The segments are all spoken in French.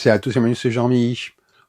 Salut à tous, c'est Jean-Mi.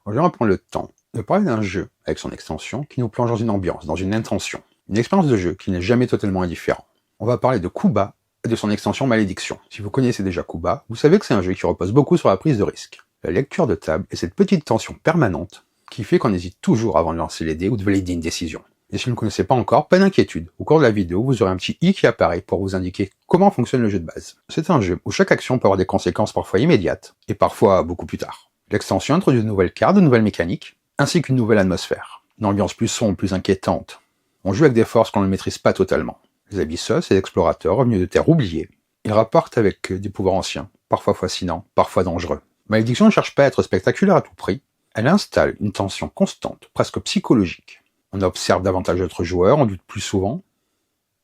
Aujourd'hui, on va prendre le temps de parler d'un jeu avec son extension qui nous plonge dans une ambiance, dans une intention. Une expérience de jeu qui n'est jamais totalement indifférent. On va parler de Kuba et de son extension Malédiction. Si vous connaissez déjà Kuba, vous savez que c'est un jeu qui repose beaucoup sur la prise de risque, la lecture de table et cette petite tension permanente qui fait qu'on hésite toujours avant de lancer les dés ou de valider une décision. Et si vous ne connaissez pas encore, pas d'inquiétude. Au cours de la vidéo, vous aurez un petit i qui apparaît pour vous indiquer comment fonctionne le jeu de base. C'est un jeu où chaque action peut avoir des conséquences parfois immédiates, et parfois beaucoup plus tard. L'extension introduit de nouvelles cartes, de nouvelles mécaniques, ainsi qu'une nouvelle atmosphère. Une ambiance plus sombre, plus inquiétante. On joue avec des forces qu'on ne maîtrise pas totalement. Les Abyssos et les explorateurs revenus de terres oubliées, ils rapportent avec des pouvoirs anciens, parfois fascinants, parfois dangereux. Malédiction ne cherche pas à être spectaculaire à tout prix, elle installe une tension constante, presque psychologique. On observe davantage d'autres joueurs, on doute plus souvent.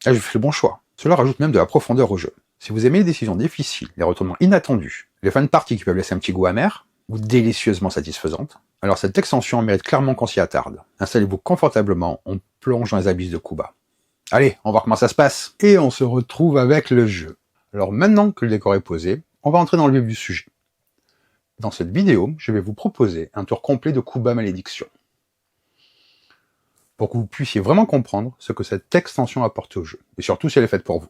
Ah, je fais le bon choix. Cela rajoute même de la profondeur au jeu. Si vous aimez les décisions difficiles, les retournements inattendus, les fins de partie qui peuvent laisser un petit goût amer, ou délicieusement satisfaisantes, alors cette extension mérite clairement qu'on s'y attarde. Installez-vous confortablement, on plonge dans les abysses de Kuba. Allez, on va voir comment ça se passe. Et on se retrouve avec le jeu. Alors maintenant que le décor est posé, on va entrer dans le vif du sujet. Dans cette vidéo, je vais vous proposer un tour complet de Kuba Malédiction, pour que vous puissiez vraiment comprendre ce que cette extension apporte au jeu, et surtout si elle est faite pour vous.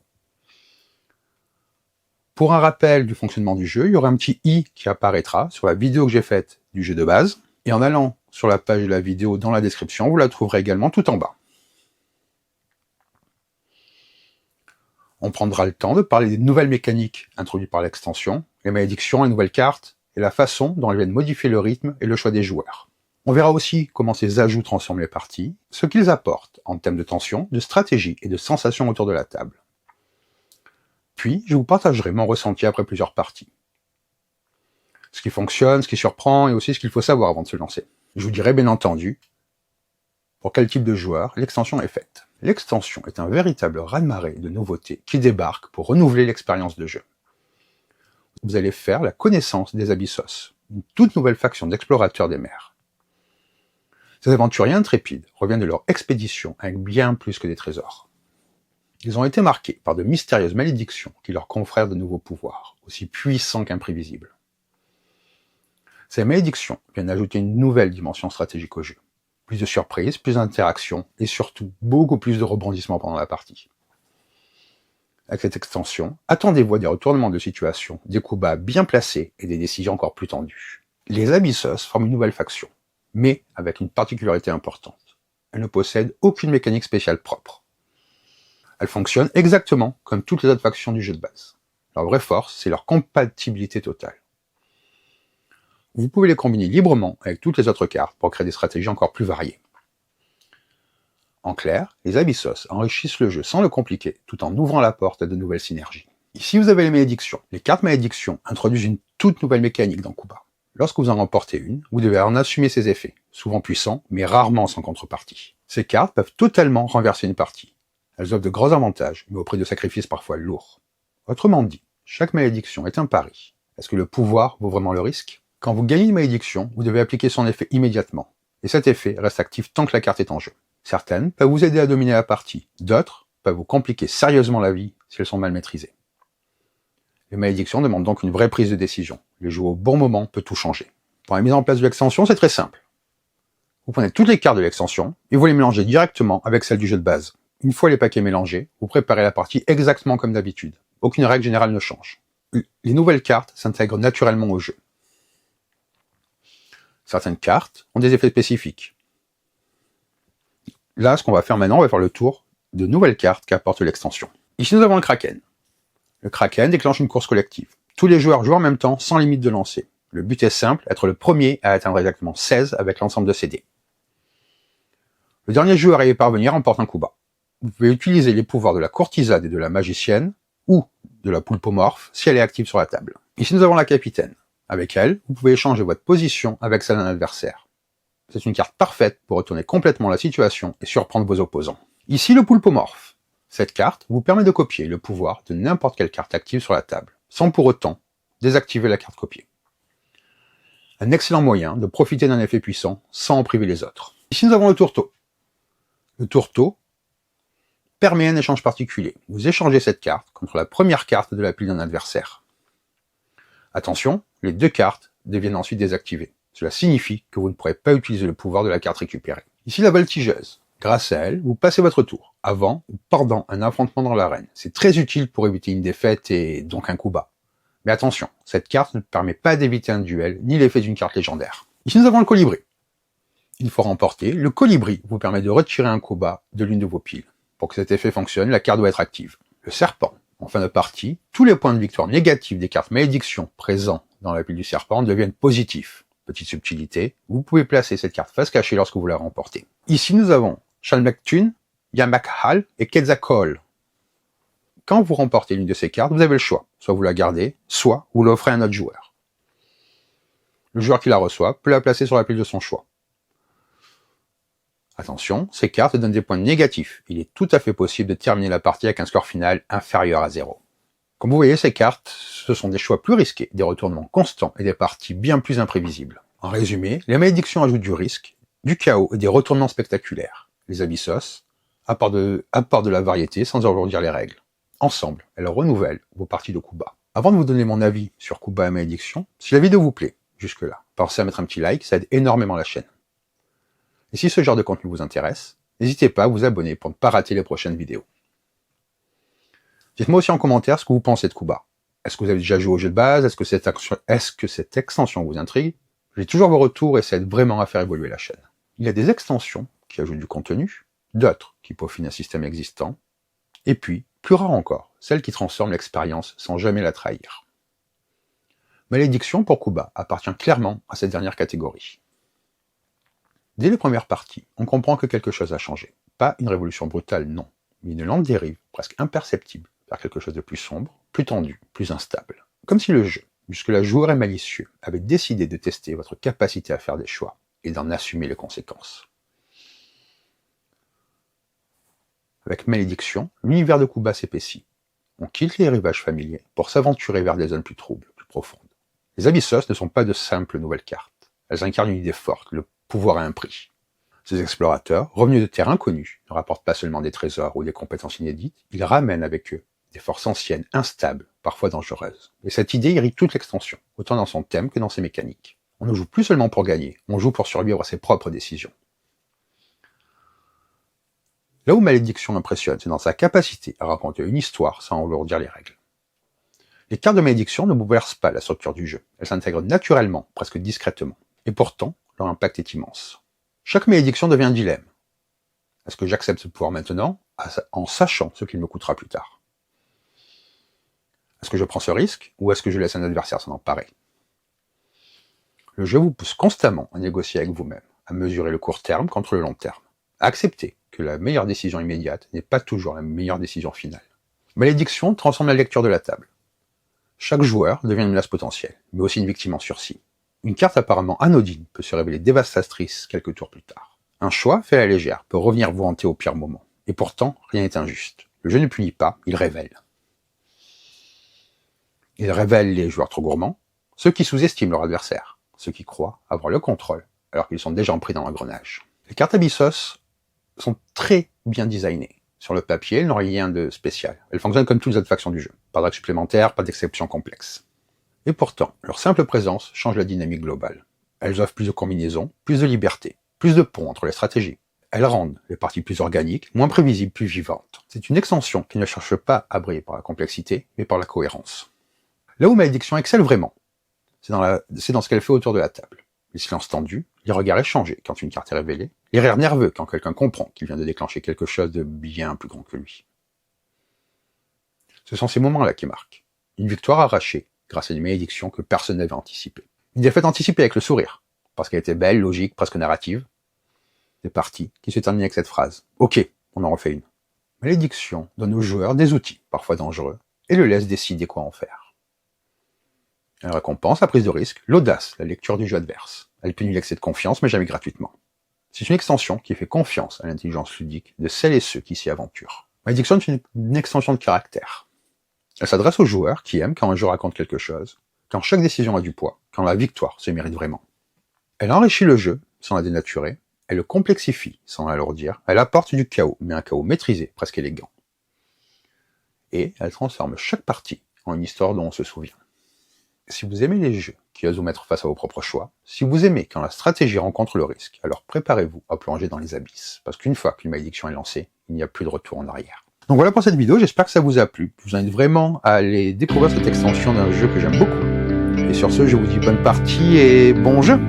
Pour un rappel du fonctionnement du jeu, il y aura un petit i qui apparaîtra sur la vidéo que j'ai faite du jeu de base, et en allant sur la page de la vidéo dans la description, vous la trouverez également tout en bas. On prendra le temps de parler des nouvelles mécaniques introduites par l'extension, les malédictions, les nouvelles cartes, et la façon dont elles viennent modifier le rythme et le choix des joueurs. On verra aussi comment ces ajouts transforment les parties, ce qu'ils apportent en termes de tension, de stratégie et de sensations autour de la table. Puis, je vous partagerai mon ressenti après plusieurs parties. Ce qui fonctionne, ce qui surprend et aussi ce qu'il faut savoir avant de se lancer. Je vous dirai bien entendu pour quel type de joueur l'extension est faite. L'extension est un véritable raz-de-marée de nouveautés qui débarquent pour renouveler l'expérience de jeu. Vous allez faire la connaissance des Abyssos, une toute nouvelle faction d'explorateurs des mers. Ces aventuriers intrépides reviennent de leur expédition avec bien plus que des trésors. Ils ont été marqués par de mystérieuses malédictions qui leur confèrent de nouveaux pouvoirs, aussi puissants qu'imprévisibles. Ces malédictions viennent ajouter une nouvelle dimension stratégique au jeu. Plus de surprises, plus d'interactions, et surtout beaucoup plus de rebondissements pendant la partie. Avec cette extension, attendez-vous à des retournements de situation, des coups bas bien placés et des décisions encore plus tendues. Les Abyssos forment une nouvelle faction, mais avec une particularité importante. Elle ne possède aucune mécanique spéciale propre. Elle fonctionne exactement comme toutes les autres factions du jeu de base. Leur vraie force, c'est leur compatibilité totale. Vous pouvez les combiner librement avec toutes les autres cartes pour créer des stratégies encore plus variées. En clair, les Abyssos enrichissent le jeu sans le compliquer, tout en ouvrant la porte à de nouvelles synergies. Ici, vous avez les malédictions. Les cartes malédictions introduisent une toute nouvelle mécanique dans Kuba. Lorsque vous en remportez une, vous devez en assumer ses effets, souvent puissants, mais rarement sans contrepartie. Ces cartes peuvent totalement renverser une partie. Elles offrent de gros avantages, mais au prix de sacrifices parfois lourds. Autrement dit, chaque malédiction est un pari. Est-ce que le pouvoir vaut vraiment le risque? Quand vous gagnez une malédiction, vous devez appliquer son effet immédiatement, et cet effet reste actif tant que la carte est en jeu. Certaines peuvent vous aider à dominer la partie, d'autres peuvent vous compliquer sérieusement la vie si elles sont mal maîtrisées. Les malédictions demandent donc une vraie prise de décision. Les jouer au bon moment peut tout changer. Pour la mise en place de l'extension, c'est très simple. Vous prenez toutes les cartes de l'extension et vous les mélangez directement avec celles du jeu de base. Une fois les paquets mélangés, vous préparez la partie exactement comme d'habitude. Aucune règle générale ne change. Les nouvelles cartes s'intègrent naturellement au jeu. Certaines cartes ont des effets spécifiques. Là, ce qu'on va faire maintenant, on va faire le tour de nouvelles cartes qu'apporte l'extension. Ici, nous avons le Kraken. Le Kraken déclenche une course collective. Tous les joueurs jouent en même temps, sans limite de lancer. Le but est simple, être le premier à atteindre exactement 16 avec l'ensemble de ses dés. Le dernier joueur à y parvenir remporte un coup bas. Vous pouvez utiliser les pouvoirs de la courtisane et de la magicienne, ou de la poulpomorphe, si elle est active sur la table. Ici, nous avons la capitaine. Avec elle, vous pouvez échanger votre position avec celle d'un adversaire. C'est une carte parfaite pour retourner complètement la situation et surprendre vos opposants. Ici, le poulpomorphe. Cette carte vous permet de copier le pouvoir de n'importe quelle carte active sur la table, sans pour autant désactiver la carte copiée. Un excellent moyen de profiter d'un effet puissant sans en priver les autres. Ici, nous avons le tourteau. Le tourteau permet un échange particulier. Vous échangez cette carte contre la première carte de la pile d'un adversaire. Attention, les deux cartes deviennent ensuite désactivées. Cela signifie que vous ne pourrez pas utiliser le pouvoir de la carte récupérée. Ici la voltigeuse. Grâce à elle, vous passez votre tour, avant ou pendant un affrontement dans l'arène. C'est très utile pour éviter une défaite et donc un coup bas. Mais attention, cette carte ne permet pas d'éviter un duel, ni l'effet d'une carte légendaire. Ici nous avons le colibri. Une fois remporté, le colibri vous permet de retirer un coup bas de l'une de vos piles. Pour que cet effet fonctionne, la carte doit être active. Le serpent. En fin de partie, tous les points de victoire négatifs des cartes malédiction présents dans la pile du serpent deviennent positifs. Petite subtilité, vous pouvez placer cette carte face cachée lorsque vous la remportez. Ici nous avons Shalmektun, Yamakhal et Quetzalcoatl. Quand vous remportez l'une de ces cartes, vous avez le choix. Soit vous la gardez, soit vous l'offrez à un autre joueur. Le joueur qui la reçoit peut la placer sur la pile de son choix. Attention, ces cartes donnent des points négatifs. Il est tout à fait possible de terminer la partie avec un score final inférieur à 0. Comme vous voyez, ces cartes, ce sont des choix plus risqués, des retournements constants et des parties bien plus imprévisibles. En résumé, les malédictions ajoutent du risque, du chaos et des retournements spectaculaires. Les Abyssos apportent de la variété sans alourdir les règles. Ensemble, elles renouvellent vos parties de Kuba. Avant de vous donner mon avis sur Kuba et malédiction, si la vidéo vous plaît jusque-là, pensez à mettre un petit like, ça aide énormément la chaîne. Et si ce genre de contenu vous intéresse, n'hésitez pas à vous abonner pour ne pas rater les prochaines vidéos. Dites-moi aussi en commentaire ce que vous pensez de Kuba. Est-ce que vous avez déjà joué au jeu de base? Est-ce que cette extension vous intrigue? J'ai toujours vos retours et ça aide vraiment à faire évoluer la chaîne. Il y a des extensions qui ajoutent du contenu, d'autres qui peaufinent un système existant, et puis, plus rare encore, celles qui transforment l'expérience sans jamais la trahir. Malédiction pour Kuba appartient clairement à cette dernière catégorie. Dès les premières parties, on comprend que quelque chose a changé. Pas une révolution brutale, non, mais une lente dérive, presque imperceptible, vers quelque chose de plus sombre, plus tendu, plus instable. Comme si le jeu, jusque-là joueur et malicieux, avait décidé de tester votre capacité à faire des choix et d'en assumer les conséquences. Avec Malédiction, l'univers de Kuba s'épaissit. On quitte les rivages familiers pour s'aventurer vers des zones plus troubles, plus profondes. Les Abyssos ne sont pas de simples nouvelles cartes. Elles incarnent une idée forte, le pouvoir à un prix. Ces explorateurs, revenus de terres inconnues, ne rapportent pas seulement des trésors ou des compétences inédites, ils ramènent avec eux des forces anciennes, instables, parfois dangereuses. Et cette idée irrigue toute l'extension, autant dans son thème que dans ses mécaniques. On ne joue plus seulement pour gagner, on joue pour survivre à ses propres décisions. Là où Malédiction impressionne, c'est dans sa capacité à raconter une histoire sans alourdir les règles. Les cartes de Malédiction ne bouleversent pas la structure du jeu, elles s'intègrent naturellement, presque discrètement. Et pourtant, leur impact est immense. Chaque malédiction devient un dilemme. Est-ce que j'accepte ce pouvoir maintenant, en sachant ce qu'il me coûtera plus tard? Est-ce que je prends ce risque, ou est-ce que je laisse un adversaire s'en emparer? Le jeu vous pousse constamment à négocier avec vous-même, à mesurer le court terme contre le long terme, à accepter que la meilleure décision immédiate n'est pas toujours la meilleure décision finale. Malédiction transforme la lecture de la table. Chaque joueur devient une menace potentielle, mais aussi une victime en sursis. Une carte apparemment anodine peut se révéler dévastatrice quelques tours plus tard. Un choix fait à la légère peut revenir vous hanter au pire moment. Et pourtant, rien n'est injuste. Le jeu ne punit pas, il révèle. Il révèle les joueurs trop gourmands, ceux qui sous-estiment leur adversaire, ceux qui croient avoir le contrôle, alors qu'ils sont déjà pris dans l'engrenage. Les cartes Abyssos sont très bien designées. Sur le papier, elles n'ont rien de spécial. Elles fonctionnent comme toutes les autres factions du jeu. Pas de règles supplémentaires, pas d'exceptions complexes. Et pourtant, leur simple présence change la dynamique globale. Elles offrent plus de combinaisons, plus de liberté, plus de ponts entre les stratégies. Elles rendent les parties plus organiques, moins prévisibles, plus vivantes. C'est une extension qui ne cherche pas à briller par la complexité, mais par la cohérence. Là où Malédiction excelle vraiment, c'est dans ce qu'elle fait autour de la table. Les silences tendus, les regards échangés quand une carte est révélée, les rires nerveux quand quelqu'un comprend qu'il vient de déclencher quelque chose de bien plus grand que lui. Ce sont ces moments-là qui marquent. Une victoire arrachée grâce à une malédiction que personne n'avait anticipée. Une défaite anticipée avec le sourire, parce qu'elle était belle, logique, presque narrative. Des parties qui se terminent avec cette phrase. Ok, on en refait une. Malédiction donne aux joueurs des outils, parfois dangereux, et le laisse décider quoi en faire. Elle récompense la prise de risque, l'audace, la lecture du jeu adverse. Elle punit l'excès de confiance, mais jamais gratuitement. C'est une extension qui fait confiance à l'intelligence ludique de celles et ceux qui s'y aventurent. Malédiction est une extension de caractère. Elle s'adresse aux joueurs qui aiment quand un jeu raconte quelque chose, quand chaque décision a du poids, quand la victoire se mérite vraiment. Elle enrichit le jeu sans la dénaturer, elle le complexifie sans l'alourdir, elle apporte du chaos, mais un chaos maîtrisé, presque élégant. Et elle transforme chaque partie en une histoire dont on se souvient. Si vous aimez les jeux qui ose vous mettre face à vos propres choix. Si vous aimez quand la stratégie rencontre le risque, alors préparez-vous à plonger dans les abysses. Parce qu'une fois qu'une malédiction est lancée, il n'y a plus de retour en arrière. Donc voilà pour cette vidéo, j'espère que ça vous a plu. Je vous invite vraiment à aller découvrir cette extension d'un jeu que j'aime beaucoup. Et sur ce, je vous dis bonne partie et bon jeu!